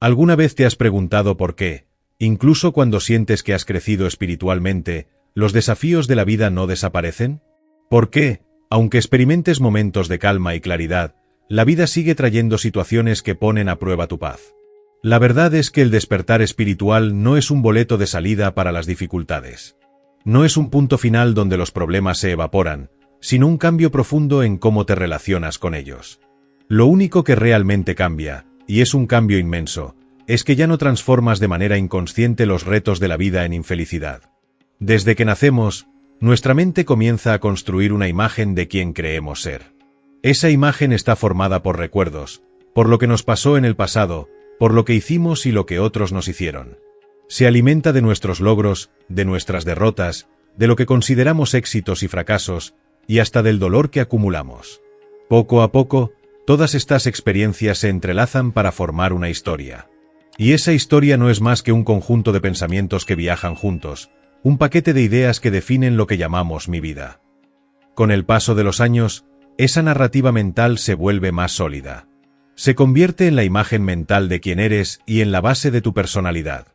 ¿Alguna vez te has preguntado por qué, incluso cuando sientes que has crecido espiritualmente, los desafíos de la vida no desaparecen? ¿Por qué, aunque experimentes momentos de calma y claridad, la vida sigue trayendo situaciones que ponen a prueba tu paz? La verdad es que el despertar espiritual no es un boleto de salida para las dificultades. No es un punto final donde los problemas se evaporan, sino un cambio profundo en cómo te relacionas con ellos. Lo único que realmente cambia, y es un cambio inmenso, es que ya no transformas de manera inconsciente los retos de la vida en infelicidad. Desde que nacemos, nuestra mente comienza a construir una imagen de quien creemos ser. Esa imagen está formada por recuerdos, por lo que nos pasó en el pasado, por lo que hicimos y lo que otros nos hicieron. Se alimenta de nuestros logros, de nuestras derrotas, de lo que consideramos éxitos y fracasos, y hasta del dolor que acumulamos. Poco a poco, todas estas experiencias se entrelazan para formar una historia. Y esa historia no es más que un conjunto de pensamientos que viajan juntos, un paquete de ideas que definen lo que llamamos mi vida. Con el paso de los años, esa narrativa mental se vuelve más sólida. Se convierte en la imagen mental de quién eres y en la base de tu personalidad.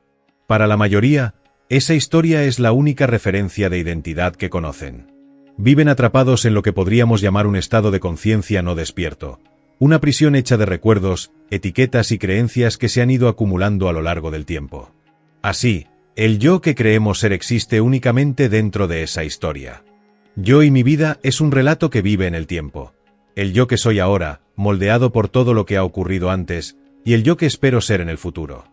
Para la mayoría, esa historia es la única referencia de identidad que conocen. Viven atrapados en lo que podríamos llamar un estado de conciencia no despierto, una prisión hecha de recuerdos, etiquetas y creencias que se han ido acumulando a lo largo del tiempo. Así, el yo que creemos ser existe únicamente dentro de esa historia. Yo y mi vida es un relato que vive en el tiempo. El yo que soy ahora, moldeado por todo lo que ha ocurrido antes, y el yo que espero ser en el futuro.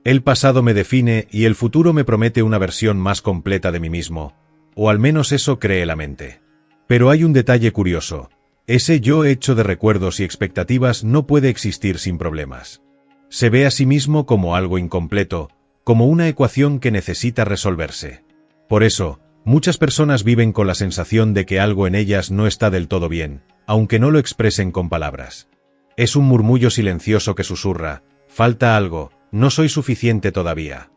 El pasado me define y el futuro me promete una versión más completa de mí mismo, o al menos eso cree la mente. Pero hay un detalle curioso. Ese yo hecho de recuerdos y expectativas no puede existir sin problemas. Se ve a sí mismo como algo incompleto, como una ecuación que necesita resolverse. Por eso, muchas personas viven con la sensación de que algo en ellas no está del todo bien, aunque no lo expresen con palabras. Es un murmullo silencioso que susurra, falta algo, no soy suficiente todavía.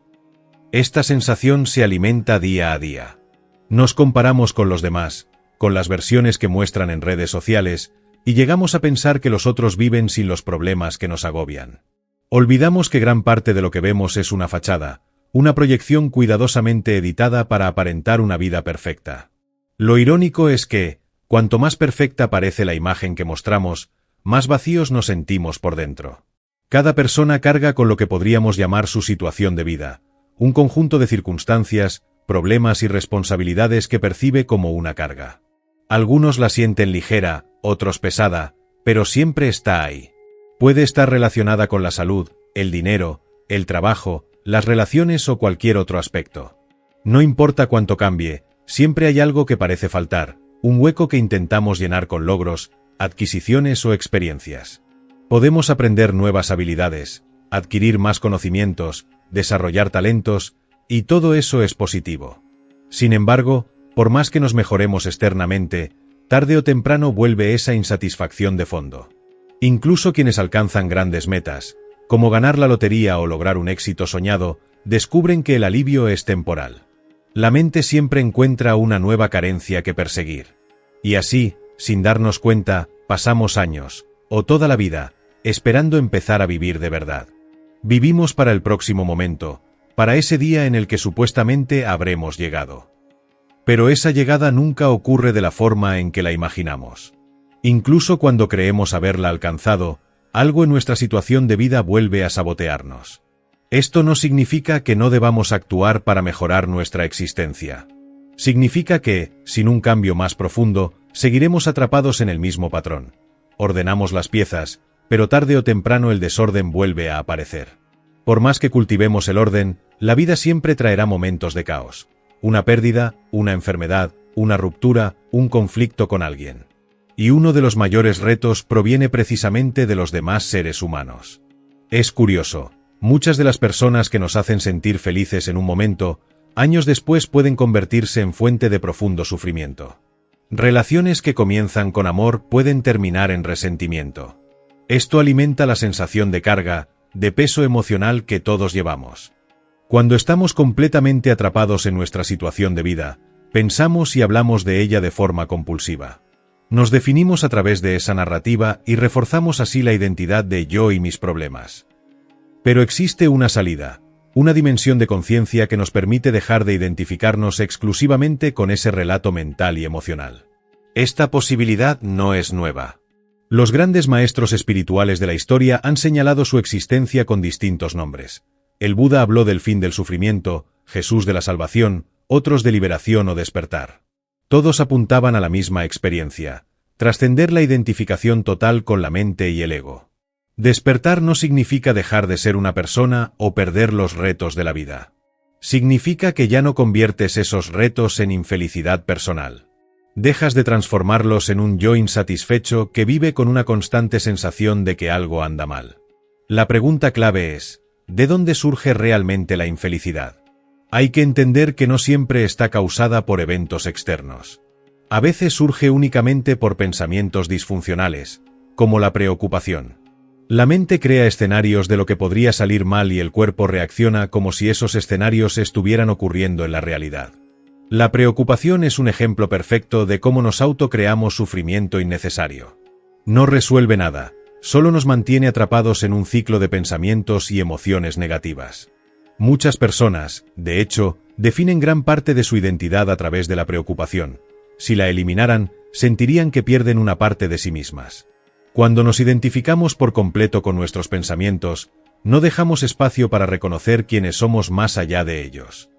Esta sensación se alimenta día a día. Nos comparamos con los demás, con las versiones que muestran en redes sociales, y llegamos a pensar que los otros viven sin los problemas que nos agobian. Olvidamos que gran parte de lo que vemos es una fachada, una proyección cuidadosamente editada para aparentar una vida perfecta. Lo irónico es que, cuanto más perfecta parece la imagen que mostramos, más vacíos nos sentimos por dentro. Cada persona carga con lo que podríamos llamar su situación de vida, un conjunto de circunstancias, problemas y responsabilidades que percibe como una carga. Algunos la sienten ligera, otros pesada, pero siempre está ahí. Puede estar relacionada con la salud, el dinero, el trabajo, las relaciones o cualquier otro aspecto. No importa cuánto cambie, siempre hay algo que parece faltar, un hueco que intentamos llenar con logros, adquisiciones o experiencias. Podemos aprender nuevas habilidades, adquirir más conocimientos, desarrollar talentos, y todo eso es positivo. Sin embargo, por más que nos mejoremos externamente, tarde o temprano vuelve esa insatisfacción de fondo. Incluso quienes alcanzan grandes metas, como ganar la lotería o lograr un éxito soñado, descubren que el alivio es temporal. La mente siempre encuentra una nueva carencia que perseguir. Y así, sin darnos cuenta, pasamos años, o toda la vida, esperando empezar a vivir de verdad. Vivimos para el próximo momento, para ese día en el que supuestamente habremos llegado. Pero esa llegada nunca ocurre de la forma en que la imaginamos. Incluso cuando creemos haberla alcanzado, algo en nuestra situación de vida vuelve a sabotearnos. Esto no significa que no debamos actuar para mejorar nuestra existencia. Significa que, sin un cambio más profundo, seguiremos atrapados en el mismo patrón. Ordenamos las piezas, pero tarde o temprano el desorden vuelve a aparecer. Por más que cultivemos el orden, la vida siempre traerá momentos de caos. Una pérdida, una enfermedad, una ruptura, un conflicto con alguien. Y uno de los mayores retos proviene precisamente de los demás seres humanos. Es curioso, muchas de las personas que nos hacen sentir felices en un momento, años después pueden convertirse en fuente de profundo sufrimiento. Relaciones que comienzan con amor pueden terminar en resentimiento. Esto alimenta la sensación de carga, de peso emocional que todos llevamos. Cuando estamos completamente atrapados en nuestra situación de vida, pensamos y hablamos de ella de forma compulsiva. Nos definimos a través de esa narrativa y reforzamos así la identidad de yo y mis problemas. Pero existe una salida, una dimensión de conciencia que nos permite dejar de identificarnos exclusivamente con ese relato mental y emocional. Esta posibilidad no es nueva. Los grandes maestros espirituales de la historia han señalado su existencia con distintos nombres. El Buda habló del fin del sufrimiento, Jesús de la salvación, otros de liberación o despertar. Todos apuntaban a la misma experiencia: trascender la identificación total con la mente y el ego. Despertar no significa dejar de ser una persona o perder los retos de la vida. Significa que ya no conviertes esos retos en infelicidad personal. Dejas de transformarlos en un yo insatisfecho que vive con una constante sensación de que algo anda mal. La pregunta clave es: ¿de dónde surge realmente la infelicidad? Hay que entender que no siempre está causada por eventos externos. A veces surge únicamente por pensamientos disfuncionales, como la preocupación. La mente crea escenarios de lo que podría salir mal y el cuerpo reacciona como si esos escenarios estuvieran ocurriendo en la realidad. La preocupación es un ejemplo perfecto de cómo nos autocreamos sufrimiento innecesario. No resuelve nada, solo nos mantiene atrapados en un ciclo de pensamientos y emociones negativas. Muchas personas, de hecho, definen gran parte de su identidad a través de la preocupación. Si la eliminaran, sentirían que pierden una parte de sí mismas. Cuando nos identificamos por completo con nuestros pensamientos, no dejamos espacio para reconocer quiénes somos más allá de ellos.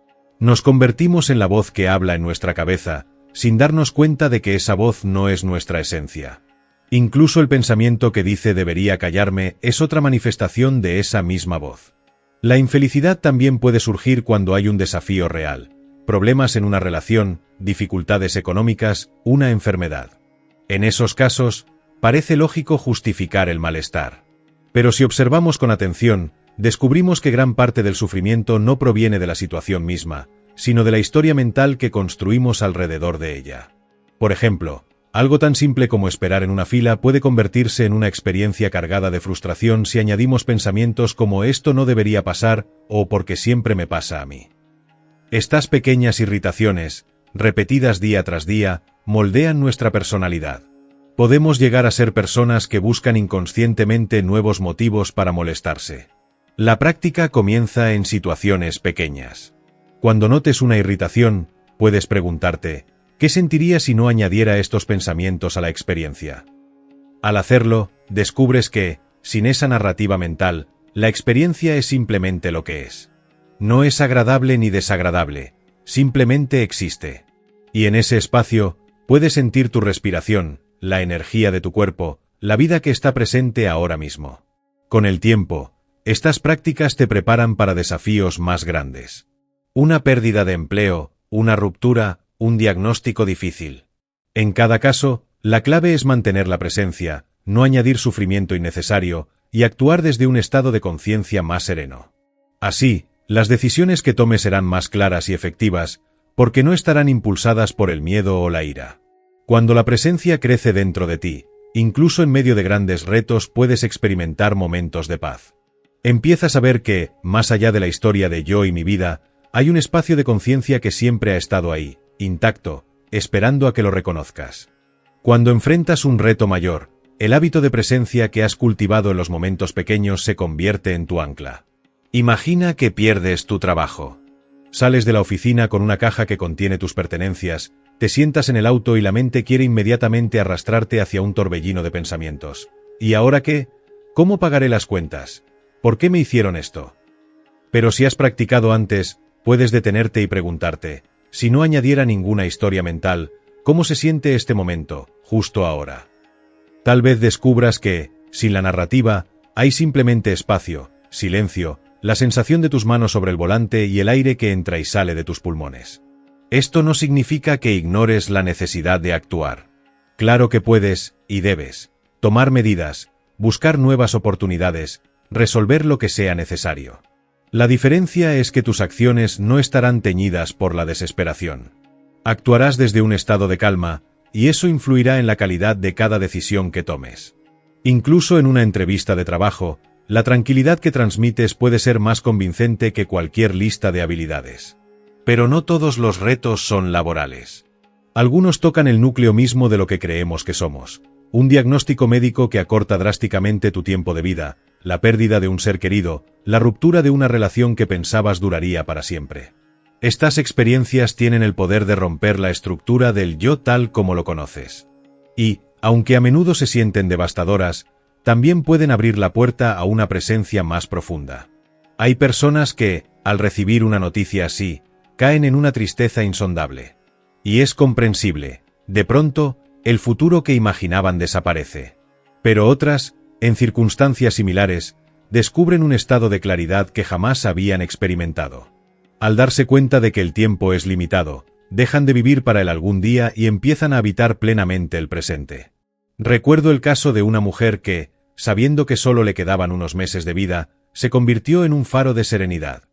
Nos convertimos en la voz que habla en nuestra cabeza, sin darnos cuenta de que esa voz no es nuestra esencia. Incluso el pensamiento que dice debería callarme es otra manifestación de esa misma voz. La infelicidad también puede surgir cuando hay un desafío real, problemas en una relación, dificultades económicas, una enfermedad. En esos casos, parece lógico justificar el malestar. Pero si observamos con atención, descubrimos que gran parte del sufrimiento no proviene de la situación misma, sino de la historia mental que construimos alrededor de ella. Por ejemplo, algo tan simple como esperar en una fila puede convertirse en una experiencia cargada de frustración si añadimos pensamientos como «esto no debería pasar» o «porque siempre me pasa a mí». Estas pequeñas irritaciones, repetidas día tras día, moldean nuestra personalidad. Podemos llegar a ser personas que buscan inconscientemente nuevos motivos para molestarse. La práctica comienza en situaciones pequeñas. Cuando notes una irritación, puedes preguntarte: ¿qué sentiría si no añadiera estos pensamientos a la experiencia? Al hacerlo, descubres que, sin esa narrativa mental, la experiencia es simplemente lo que es. No es agradable ni desagradable, simplemente existe. Y en ese espacio, puedes sentir tu respiración, la energía de tu cuerpo, la vida que está presente ahora mismo. Con el tiempo, estas prácticas te preparan para desafíos más grandes. Una pérdida de empleo, una ruptura, un diagnóstico difícil. En cada caso, la clave es mantener la presencia, no añadir sufrimiento innecesario, y actuar desde un estado de conciencia más sereno. Así, las decisiones que tomes serán más claras y efectivas, porque no estarán impulsadas por el miedo o la ira. Cuando la presencia crece dentro de ti, incluso en medio de grandes retos puedes experimentar momentos de paz. Empiezas a ver que, más allá de la historia de yo y mi vida, hay un espacio de conciencia que siempre ha estado ahí, intacto, esperando a que lo reconozcas. Cuando enfrentas un reto mayor, el hábito de presencia que has cultivado en los momentos pequeños se convierte en tu ancla. Imagina que pierdes tu trabajo. Sales de la oficina con una caja que contiene tus pertenencias, te sientas en el auto y la mente quiere inmediatamente arrastrarte hacia un torbellino de pensamientos. ¿Y ahora qué? ¿Cómo pagaré las cuentas? ¿Por qué me hicieron esto? Pero si has practicado antes, puedes detenerte y preguntarte: si no añadiera ninguna historia mental, ¿cómo se siente este momento, justo ahora? Tal vez descubras que, sin la narrativa, hay simplemente espacio, silencio, la sensación de tus manos sobre el volante y el aire que entra y sale de tus pulmones. Esto no significa que ignores la necesidad de actuar. Claro que puedes, y debes, tomar medidas, buscar nuevas oportunidades, resolver lo que sea necesario. La diferencia es que tus acciones no estarán teñidas por la desesperación. Actuarás desde un estado de calma, y eso influirá en la calidad de cada decisión que tomes. Incluso en una entrevista de trabajo, la tranquilidad que transmites puede ser más convincente que cualquier lista de habilidades. Pero no todos los retos son laborales. Algunos tocan el núcleo mismo de lo que creemos que somos. Un diagnóstico médico que acorta drásticamente tu tiempo de vida, la pérdida de un ser querido, la ruptura de una relación que pensabas duraría para siempre. Estas experiencias tienen el poder de romper la estructura del yo tal como lo conoces. Y, aunque a menudo se sienten devastadoras, también pueden abrir la puerta a una presencia más profunda. Hay personas que, al recibir una noticia así, caen en una tristeza insondable. Y es comprensible, de pronto, el futuro que imaginaban desaparece. Pero otras, en circunstancias similares, descubren un estado de claridad que jamás habían experimentado. Al darse cuenta de que el tiempo es limitado, dejan de vivir para el algún día y empiezan a habitar plenamente el presente. Recuerdo el caso de una mujer que, sabiendo que solo le quedaban unos meses de vida, se convirtió en un faro de serenidad.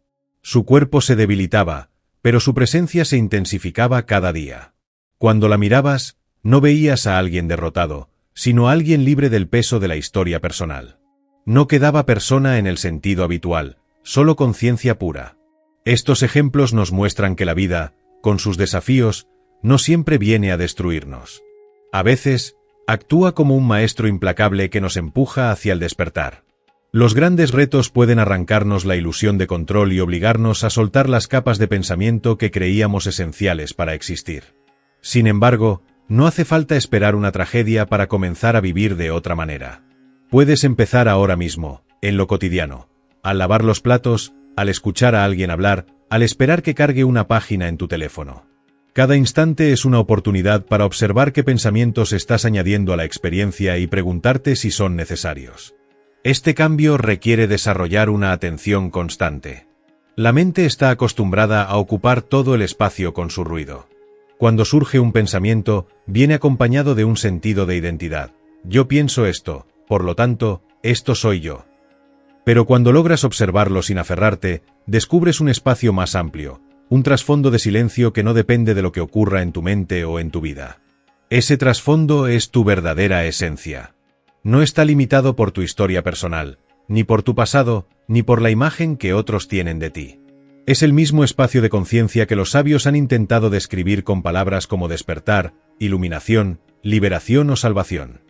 Su cuerpo se debilitaba, pero su presencia se intensificaba cada día. Cuando la mirabas, no veías a alguien derrotado, sino a alguien libre del peso de la historia personal. No quedaba persona en el sentido habitual, solo conciencia pura. Estos ejemplos nos muestran que la vida, con sus desafíos, no siempre viene a destruirnos. A veces, actúa como un maestro implacable que nos empuja hacia el despertar. Los grandes retos pueden arrancarnos la ilusión de control y obligarnos a soltar las capas de pensamiento que creíamos esenciales para existir. Sin embargo, no hace falta esperar una tragedia para comenzar a vivir de otra manera. Puedes empezar ahora mismo, en lo cotidiano, al lavar los platos, al escuchar a alguien hablar, al esperar que cargue una página en tu teléfono. Cada instante es una oportunidad para observar qué pensamientos estás añadiendo a la experiencia y preguntarte si son necesarios. Este cambio requiere desarrollar una atención constante. La mente está acostumbrada a ocupar todo el espacio con su ruido. Cuando surge un pensamiento, viene acompañado de un sentido de identidad. Yo pienso esto, por lo tanto, esto soy yo. Pero cuando logras observarlo sin aferrarte, descubres un espacio más amplio, un trasfondo de silencio que no depende de lo que ocurra en tu mente o en tu vida. Ese trasfondo es tu verdadera esencia. No está limitado por tu historia personal, ni por tu pasado, ni por la imagen que otros tienen de ti. Es el mismo espacio de conciencia que los sabios han intentado describir con palabras como despertar, iluminación, liberación o salvación.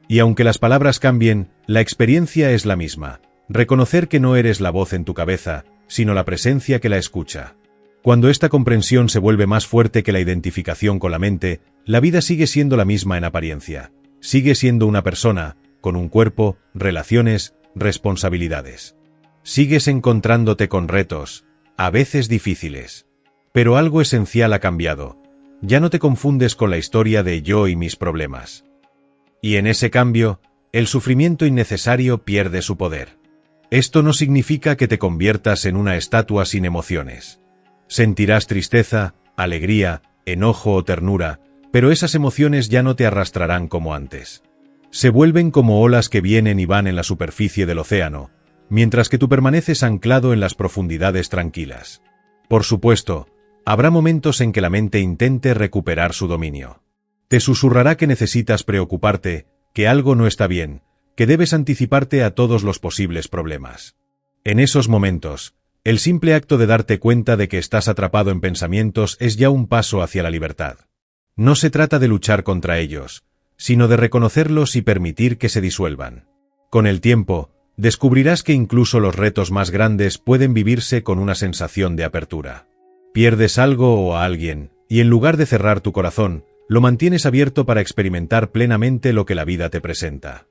Y aunque las palabras cambien, la experiencia es la misma. Reconocer que no eres la voz en tu cabeza, sino la presencia que la escucha. Cuando esta comprensión se vuelve más fuerte que la identificación con la mente, la vida sigue siendo la misma en apariencia. Sigue siendo una persona, con un cuerpo, relaciones, responsabilidades. Sigues encontrándote con retos, a veces difíciles. Pero algo esencial ha cambiado. Ya no te confundes con la historia de yo y mis problemas. Y en ese cambio, el sufrimiento innecesario pierde su poder. Esto no significa que te conviertas en una estatua sin emociones. Sentirás tristeza, alegría, enojo o ternura, pero esas emociones ya no te arrastrarán como antes. Se vuelven como olas que vienen y van en la superficie del océano, mientras que tú permaneces anclado en las profundidades tranquilas. Por supuesto, habrá momentos en que la mente intente recuperar su dominio. Te susurrará que necesitas preocuparte, que algo no está bien, que debes anticiparte a todos los posibles problemas. En esos momentos, el simple acto de darte cuenta de que estás atrapado en pensamientos es ya un paso hacia la libertad. No se trata de luchar contra ellos, sino de reconocerlos y permitir que se disuelvan. Con el tiempo, descubrirás que incluso los retos más grandes pueden vivirse con una sensación de apertura. Pierdes algo o a alguien, y en lugar de cerrar tu corazón, lo mantienes abierto para experimentar plenamente lo que la vida te presenta.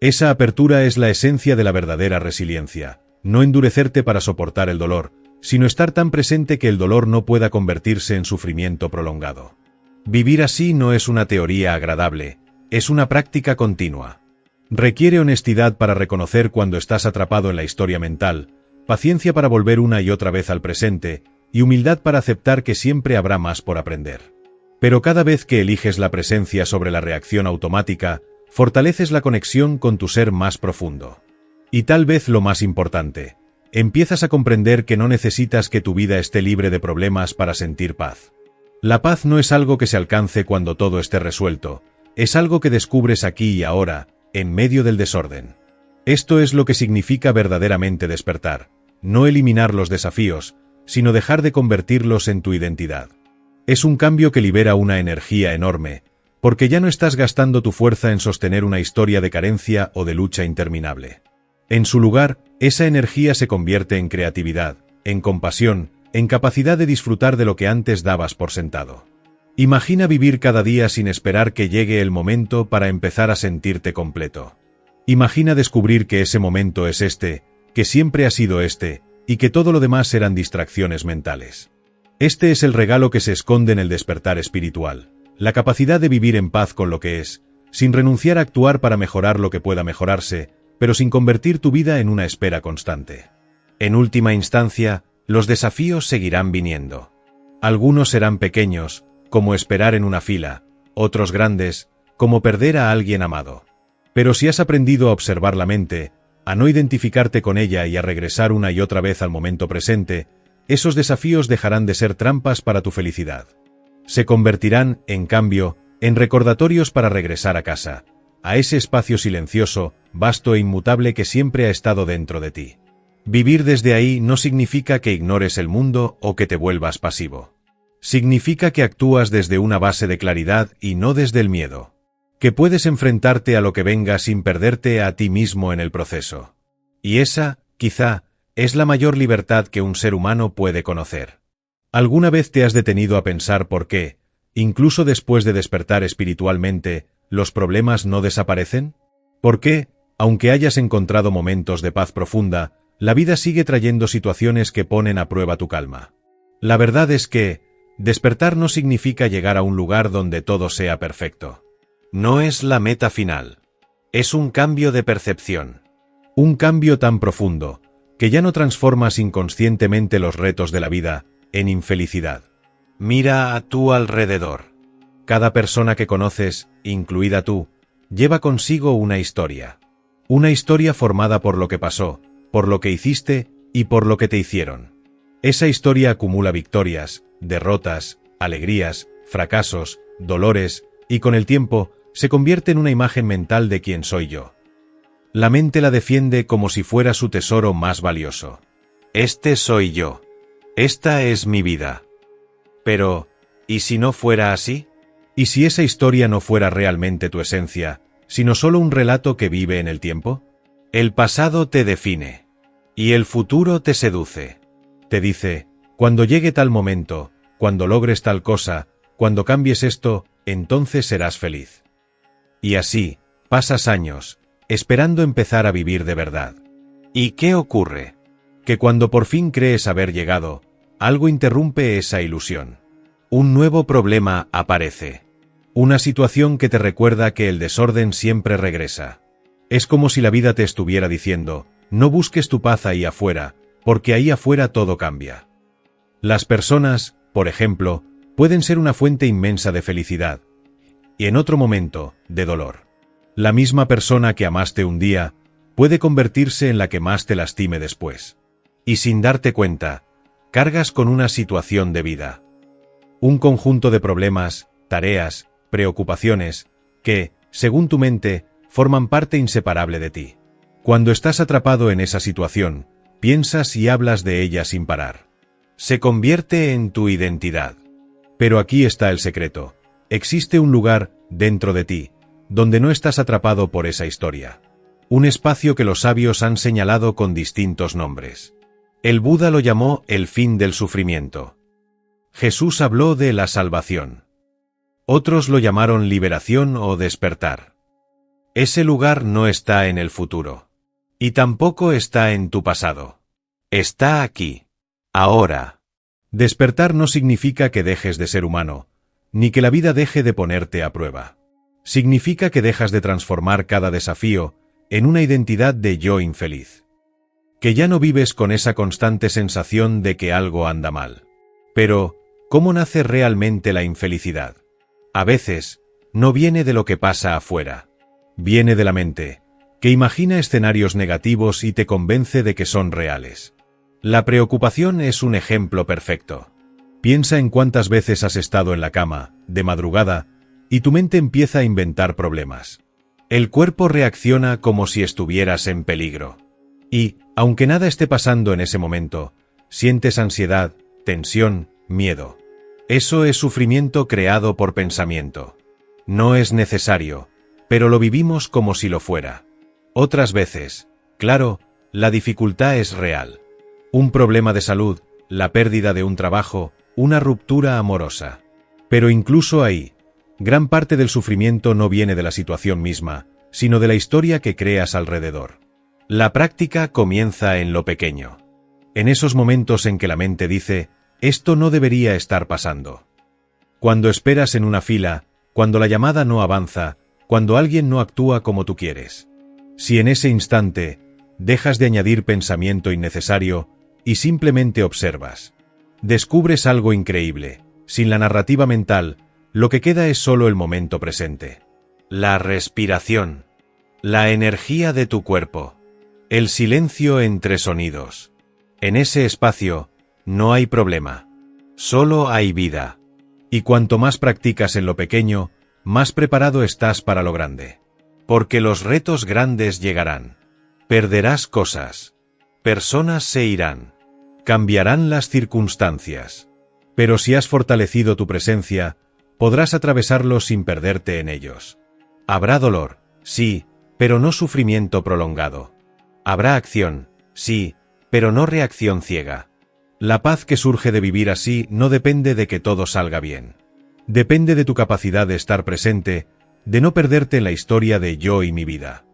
Esa apertura es la esencia de la verdadera resiliencia, no endurecerte para soportar el dolor, sino estar tan presente que el dolor no pueda convertirse en sufrimiento prolongado. Vivir así no es una teoría agradable, es una práctica continua. Requiere honestidad para reconocer cuando estás atrapado en la historia mental, paciencia para volver una y otra vez al presente, y humildad para aceptar que siempre habrá más por aprender. Pero cada vez que eliges la presencia sobre la reacción automática, fortaleces la conexión con tu ser más profundo. Y tal vez lo más importante, empiezas a comprender que no necesitas que tu vida esté libre de problemas para sentir paz. La paz no es algo que se alcance cuando todo esté resuelto, es algo que descubres aquí y ahora, en medio del desorden. Esto es lo que significa verdaderamente despertar, no eliminar los desafíos, sino dejar de convertirlos en tu identidad. Es un cambio que libera una energía enorme, porque ya no estás gastando tu fuerza en sostener una historia de carencia o de lucha interminable. En su lugar, esa energía se convierte en creatividad, en compasión, en capacidad de disfrutar de lo que antes dabas por sentado. Imagina vivir cada día sin esperar que llegue el momento para empezar a sentirte completo. Imagina descubrir que ese momento es este, que siempre ha sido este, y que todo lo demás eran distracciones mentales. Este es el regalo que se esconde en el despertar espiritual, la capacidad de vivir en paz con lo que es, sin renunciar a actuar para mejorar lo que pueda mejorarse, pero sin convertir tu vida en una espera constante. En última instancia, los desafíos seguirán viniendo. Algunos serán pequeños, como esperar en una fila, otros grandes, como perder a alguien amado. Pero si has aprendido a observar la mente, a no identificarte con ella y a regresar una y otra vez al momento presente, esos desafíos dejarán de ser trampas para tu felicidad. Se convertirán, en cambio, en recordatorios para regresar a casa, a ese espacio silencioso, vasto e inmutable que siempre ha estado dentro de ti. Vivir desde ahí no significa que ignores el mundo o que te vuelvas pasivo. Significa que actúas desde una base de claridad y no desde el miedo. Que puedes enfrentarte a lo que venga sin perderte a ti mismo en el proceso. Y esa, quizá, es la mayor libertad que un ser humano puede conocer. ¿Alguna vez te has detenido a pensar por qué, incluso después de despertar espiritualmente, los problemas no desaparecen? ¿Por qué, aunque hayas encontrado momentos de paz profunda, la vida sigue trayendo situaciones que ponen a prueba tu calma? La verdad es que, despertar no significa llegar a un lugar donde todo sea perfecto. No es la meta final. Es un cambio de percepción. Un cambio tan profundo, que ya no transformas inconscientemente los retos de la vida en infelicidad. Mira a tu alrededor. Cada persona que conoces, incluida tú, lleva consigo una historia. Una historia formada por lo que pasó, por lo que hiciste y por lo que te hicieron. Esa historia acumula victorias, derrotas, alegrías, fracasos, dolores, y con el tiempo, se convierte en una imagen mental de quién soy yo. La mente la defiende como si fuera su tesoro más valioso. Este soy yo. Esta es mi vida. Pero, ¿y si no fuera así? ¿Y si esa historia no fuera realmente tu esencia, sino solo un relato que vive en el tiempo? El pasado te define. Y el futuro te seduce. Te dice, cuando llegue tal momento, cuando logres tal cosa, cuando cambies esto, entonces serás feliz. Y así, pasas años, esperando empezar a vivir de verdad. ¿Y qué ocurre? Que cuando por fin crees haber llegado, algo interrumpe esa ilusión. Un nuevo problema aparece. Una situación que te recuerda que el desorden siempre regresa. Es como si la vida te estuviera diciendo, no busques tu paz ahí afuera, porque ahí afuera todo cambia. Las personas, por ejemplo, pueden ser una fuente inmensa de felicidad, y en otro momento, de dolor. La misma persona que amaste un día, puede convertirse en la que más te lastime después. Y sin darte cuenta, cargas con una situación de vida. Un conjunto de problemas, tareas, preocupaciones, que, según tu mente, forman parte inseparable de ti. Cuando estás atrapado en esa situación, piensas y hablas de ella sin parar. Se convierte en tu identidad. Pero aquí está el secreto. Existe un lugar, dentro de ti, donde no estás atrapado por esa historia. Un espacio que los sabios han señalado con distintos nombres. El Buda lo llamó el fin del sufrimiento. Jesús habló de la salvación. Otros lo llamaron liberación o despertar. Ese lugar no está en el futuro. Y tampoco está en tu pasado. Está aquí. Ahora. Despertar no significa que dejes de ser humano, ni que la vida deje de ponerte a prueba. Significa que dejas de transformar cada desafío en una identidad de yo infeliz. Que ya no vives con esa constante sensación de que algo anda mal. Pero, ¿cómo nace realmente la infelicidad? A veces, no viene de lo que pasa afuera. Viene de la mente, que imagina escenarios negativos y te convence de que son reales. La preocupación es un ejemplo perfecto. Piensa en cuántas veces has estado en la cama, de madrugada, y tu mente empieza a inventar problemas. El cuerpo reacciona como si estuvieras en peligro. Y, aunque nada esté pasando en ese momento, sientes ansiedad, tensión, miedo. Eso es sufrimiento creado por pensamiento. No es necesario, pero lo vivimos como si lo fuera. Otras veces, Claro, la dificultad es real. Un problema de salud, la pérdida de un trabajo, una ruptura amorosa. Pero incluso ahí, gran parte del sufrimiento no viene de la situación misma, sino de la historia que creas alrededor. La práctica comienza en lo pequeño. En esos momentos en que la mente dice, esto no debería estar pasando. Cuando esperas en una fila, cuando la llamada no avanza, cuando alguien no actúa como tú quieres. Si en ese instante, dejas de añadir pensamiento innecesario y simplemente observas, descubres algo increíble. Sin la narrativa mental, lo que queda es solo el momento presente. La respiración, la energía de tu cuerpo, el silencio entre sonidos. En ese espacio, no hay problema, solo hay vida. Y cuanto más practicas en lo pequeño, más preparado estás para lo grande. Porque los retos grandes llegarán. Perderás cosas. Personas se irán. Cambiarán las circunstancias. Pero si has fortalecido tu presencia, podrás atravesarlos sin perderte en ellos. Habrá dolor, sí, pero no sufrimiento prolongado. Habrá acción, sí, pero no reacción ciega. La paz que surge de vivir así no depende de que todo salga bien. Depende de tu capacidad de estar presente, de no perderte en la historia de yo y mi vida.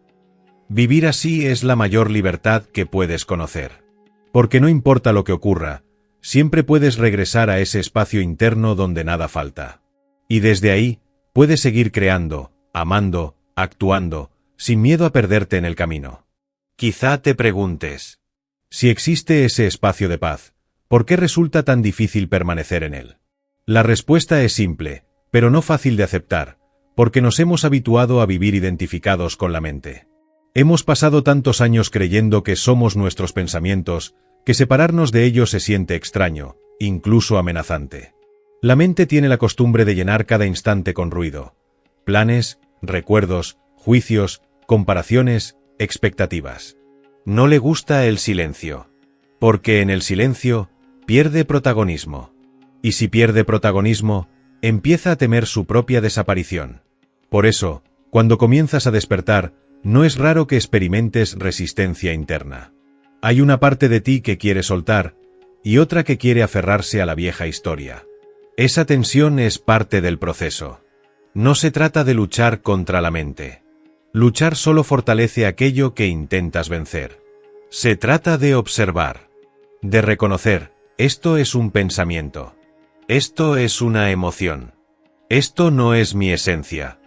Vivir así es la mayor libertad que puedes conocer. Porque no importa lo que ocurra, siempre puedes regresar a ese espacio interno donde nada falta. Y desde ahí, puedes seguir creando, amando, actuando, sin miedo a perderte en el camino. Quizá te preguntes, si existe ese espacio de paz, ¿por qué resulta tan difícil permanecer en él? La respuesta es simple, pero no fácil de aceptar, porque nos hemos habituado a vivir identificados con la mente. Hemos pasado tantos años creyendo que somos nuestros pensamientos, que separarnos de ellos se siente extraño, incluso amenazante. La mente tiene la costumbre de llenar cada instante con ruido. Planes, recuerdos, juicios, comparaciones, expectativas. No le gusta el silencio. Porque en el silencio, pierde protagonismo. Y si pierde protagonismo, empieza a temer su propia desaparición. Por eso, cuando comienzas a despertar, no es raro que experimentes resistencia interna. Hay una parte de ti que quiere soltar, y otra que quiere aferrarse a la vieja historia. Esa tensión es parte del proceso. No se trata de luchar contra la mente. Luchar solo fortalece aquello que intentas vencer. Se trata de observar. De reconocer, esto es un pensamiento. Esto es una emoción. Esto no es mi esencia.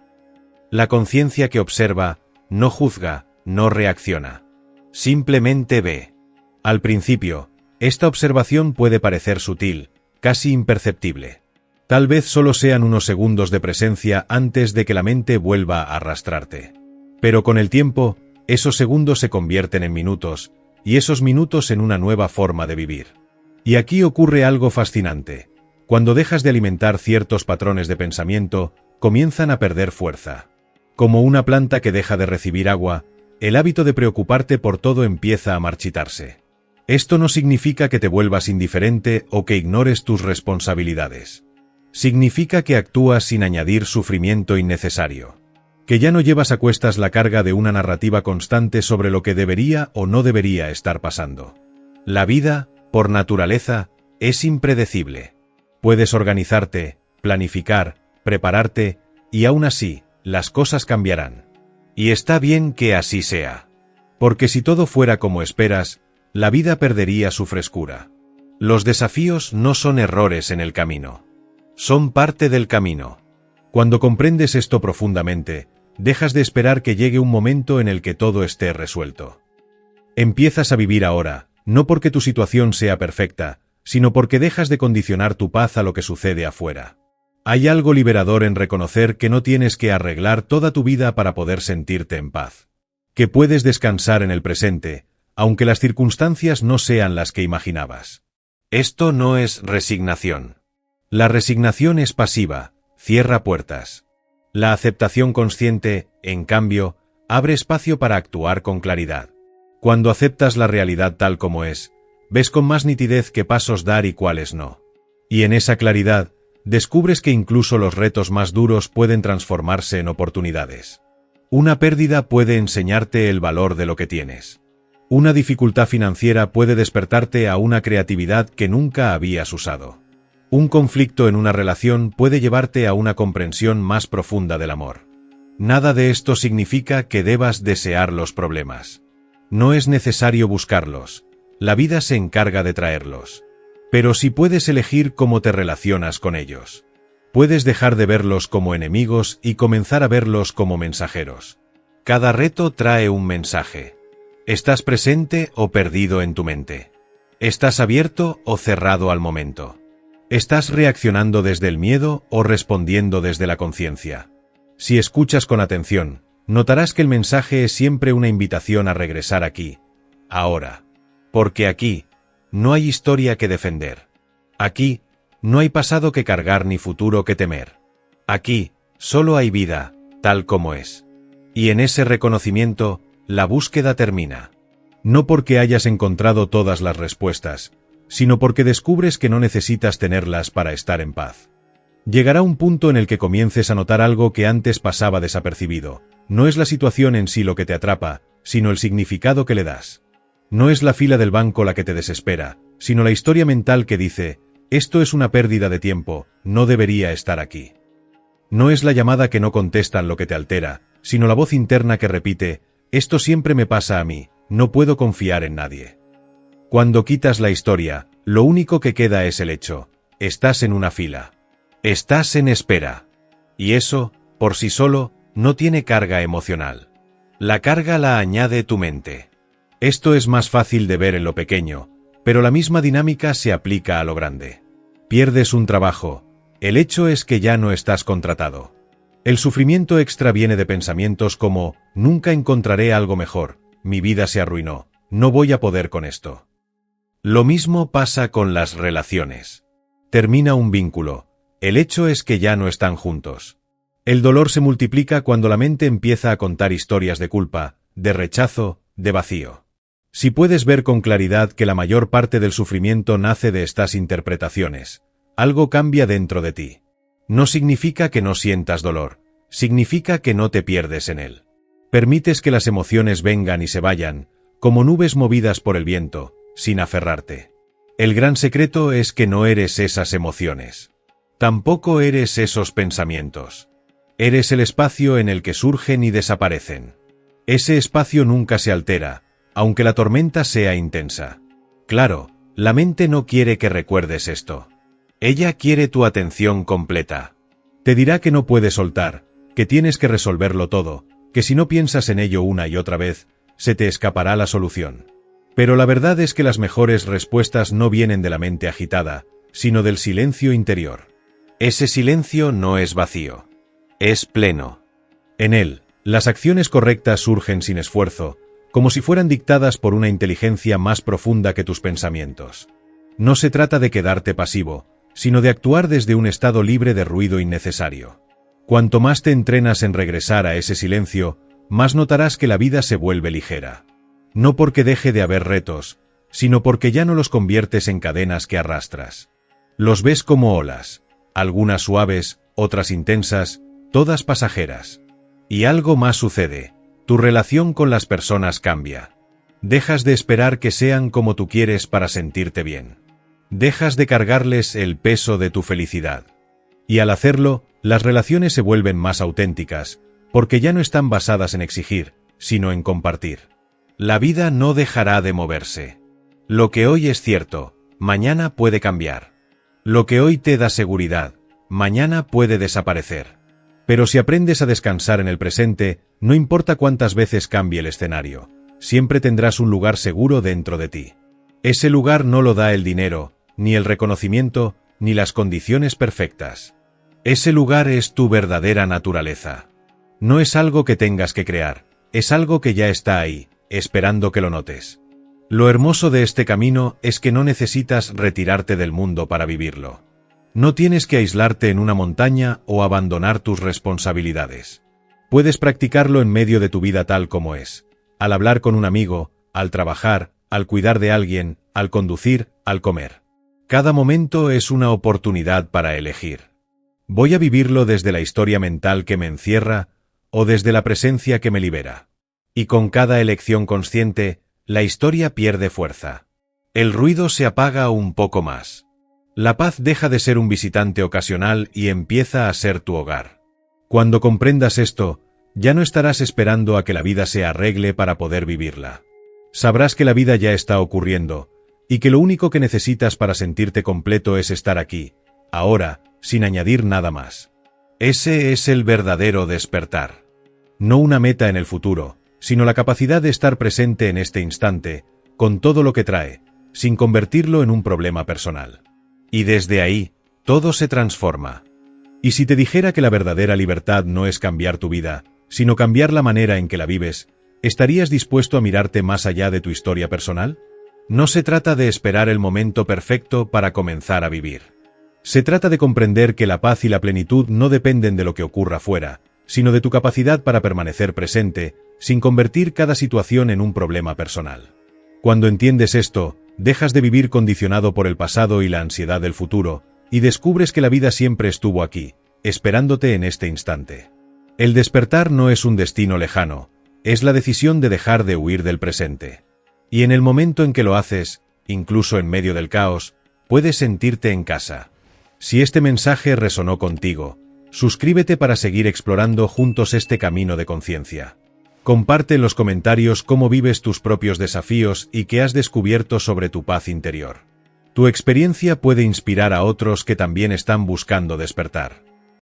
La conciencia que observa, no juzga, no reacciona. Simplemente ve. Al principio, esta observación puede parecer sutil, casi imperceptible. Tal vez solo sean unos segundos de presencia antes de que la mente vuelva a arrastrarte. Pero con el tiempo, esos segundos se convierten en minutos, y esos minutos en una nueva forma de vivir. Y aquí ocurre algo fascinante. Cuando dejas de alimentar ciertos patrones de pensamiento, comienzan a perder fuerza. Como una planta que deja de recibir agua, el hábito de preocuparte por todo empieza a marchitarse. Esto no significa que te vuelvas indiferente o que ignores tus responsabilidades. Significa que actúas sin añadir sufrimiento innecesario. Que ya no llevas a cuestas la carga de una narrativa constante sobre lo que debería o no debería estar pasando. La vida, por naturaleza, es impredecible. Puedes organizarte, planificar, prepararte, y aún así, las cosas cambiarán. Y está bien que así sea. Porque si todo fuera como esperas, la vida perdería su frescura. Los desafíos no son errores en el camino. Son parte del camino. Cuando comprendes esto profundamente, dejas de esperar que llegue un momento en el que todo esté resuelto. Empiezas a vivir ahora, no porque tu situación sea perfecta, sino porque dejas de condicionar tu paz a lo que sucede afuera. Hay algo liberador en reconocer que no tienes que arreglar toda tu vida para poder sentirte en paz. Que puedes descansar en el presente, aunque las circunstancias no sean las que imaginabas. Esto no es resignación. La resignación es pasiva, cierra puertas. La aceptación consciente, en cambio, abre espacio para actuar con claridad. Cuando aceptas la realidad tal como es, ves con más nitidez qué pasos dar y cuáles no. Y en esa claridad, descubres que incluso los retos más duros pueden transformarse en oportunidades. Una pérdida puede enseñarte el valor de lo que tienes. Una dificultad financiera puede despertarte a una creatividad que nunca habías usado. Un conflicto en una relación puede llevarte a una comprensión más profunda del amor. Nada de esto significa que debas desear los problemas. No es necesario buscarlos. La vida se encarga de traerlos. Pero si puedes elegir cómo te relacionas con ellos. Puedes dejar de verlos como enemigos y comenzar a verlos como mensajeros. Cada reto trae un mensaje. ¿Estás presente o perdido en tu mente? ¿Estás abierto o cerrado al momento? ¿Estás reaccionando desde el miedo o respondiendo desde la conciencia? Si escuchas con atención, notarás que el mensaje es siempre una invitación a regresar aquí, ahora. Porque aquí, no hay historia que defender. Aquí, no hay pasado que cargar ni futuro que temer. Aquí, solo hay vida, tal como es. Y en ese reconocimiento, la búsqueda termina. No porque hayas encontrado todas las respuestas, sino porque descubres que no necesitas tenerlas para estar en paz. Llegará un punto en el que comiences a notar algo que antes pasaba desapercibido. No es la situación en sí lo que te atrapa, sino el significado que le das. No es la fila del banco la que te desespera, sino la historia mental que dice, esto es una pérdida de tiempo, no debería estar aquí. No es la llamada que no contestan lo que te altera, sino la voz interna que repite, esto siempre me pasa a mí, no puedo confiar en nadie. Cuando quitas la historia, lo único que queda es el hecho, estás en una fila. Estás en espera. Y eso, por sí solo, no tiene carga emocional. La carga la añade tu mente. Esto es más fácil de ver en lo pequeño, pero la misma dinámica se aplica a lo grande. Pierdes un trabajo. El hecho es que ya no estás contratado. El sufrimiento extra viene de pensamientos como, nunca encontraré algo mejor, mi vida se arruinó, no voy a poder con esto. Lo mismo pasa con las relaciones. Termina un vínculo. El hecho es que ya no están juntos. El dolor se multiplica cuando la mente empieza a contar historias de culpa, de rechazo, de vacío. Si puedes ver con claridad que la mayor parte del sufrimiento nace de estas interpretaciones, algo cambia dentro de ti. No significa que no sientas dolor, significa que no te pierdes en él. Permites que las emociones vengan y se vayan, como nubes movidas por el viento, sin aferrarte. El gran secreto es que no eres esas emociones. Tampoco eres esos pensamientos. Eres el espacio en el que surgen y desaparecen. Ese espacio nunca se altera, aunque la tormenta sea intensa. Claro, la mente no quiere que recuerdes esto. Ella quiere tu atención completa. Te dirá que no puedes soltar, que tienes que resolverlo todo, que si no piensas en ello una y otra vez, se te escapará la solución. Pero la verdad es que las mejores respuestas no vienen de la mente agitada, sino del silencio interior. Ese silencio no es vacío. Es pleno. En él, las acciones correctas surgen sin esfuerzo, como si fueran dictadas por una inteligencia más profunda que tus pensamientos. No se trata de quedarte pasivo, sino de actuar desde un estado libre de ruido innecesario. Cuanto más te entrenas en regresar a ese silencio, más notarás que la vida se vuelve ligera. No porque deje de haber retos, sino porque ya no los conviertes en cadenas que arrastras. Los ves como olas, algunas suaves, otras intensas, todas pasajeras. Y algo más sucede, tu relación con las personas cambia. Dejas de esperar que sean como tú quieres para sentirte bien. Dejas de cargarles el peso de tu felicidad. Y al hacerlo, las relaciones se vuelven más auténticas, porque ya no están basadas en exigir, sino en compartir. La vida no dejará de moverse. Lo que hoy es cierto, mañana puede cambiar. Lo que hoy te da seguridad, mañana puede desaparecer. Pero si aprendes a descansar en el presente, no importa cuántas veces cambie el escenario, siempre tendrás un lugar seguro dentro de ti. Ese lugar no lo da el dinero, ni el reconocimiento, ni las condiciones perfectas. Ese lugar es tu verdadera naturaleza. No es algo que tengas que crear, es algo que ya está ahí, esperando que lo notes. Lo hermoso de este camino es que no necesitas retirarte del mundo para vivirlo. No tienes que aislarte en una montaña o abandonar tus responsabilidades. Puedes practicarlo en medio de tu vida tal como es, al hablar con un amigo, al trabajar, al cuidar de alguien, al conducir, al comer. Cada momento es una oportunidad para elegir. ¿Voy a vivirlo desde la historia mental que me encierra o desde la presencia que me libera? Y con cada elección consciente, la historia pierde fuerza. El ruido se apaga un poco más. La paz deja de ser un visitante ocasional y empieza a ser tu hogar. Cuando comprendas esto, ya no estarás esperando a que la vida se arregle para poder vivirla. Sabrás que la vida ya está ocurriendo, y que lo único que necesitas para sentirte completo es estar aquí, ahora, sin añadir nada más. Ese es el verdadero despertar. No una meta en el futuro, sino la capacidad de estar presente en este instante, con todo lo que trae, sin convertirlo en un problema personal. Y desde ahí, todo se transforma. Y si te dijera que la verdadera libertad no es cambiar tu vida, sino cambiar la manera en que la vives, ¿estarías dispuesto a mirarte más allá de tu historia personal? No se trata de esperar el momento perfecto para comenzar a vivir. Se trata de comprender que la paz y la plenitud no dependen de lo que ocurra fuera, sino de tu capacidad para permanecer presente, sin convertir cada situación en un problema personal. Cuando entiendes esto, dejas de vivir condicionado por el pasado y la ansiedad del futuro, y descubres que la vida siempre estuvo aquí, esperándote en este instante. El despertar no es un destino lejano, es la decisión de dejar de huir del presente. Y en el momento en que lo haces, incluso en medio del caos, puedes sentirte en casa. Si este mensaje resonó contigo, suscríbete para seguir explorando juntos este camino de conciencia. Comparte en los comentarios cómo vives tus propios desafíos y qué has descubierto sobre tu paz interior. Tu experiencia puede inspirar a otros que también están buscando despertar.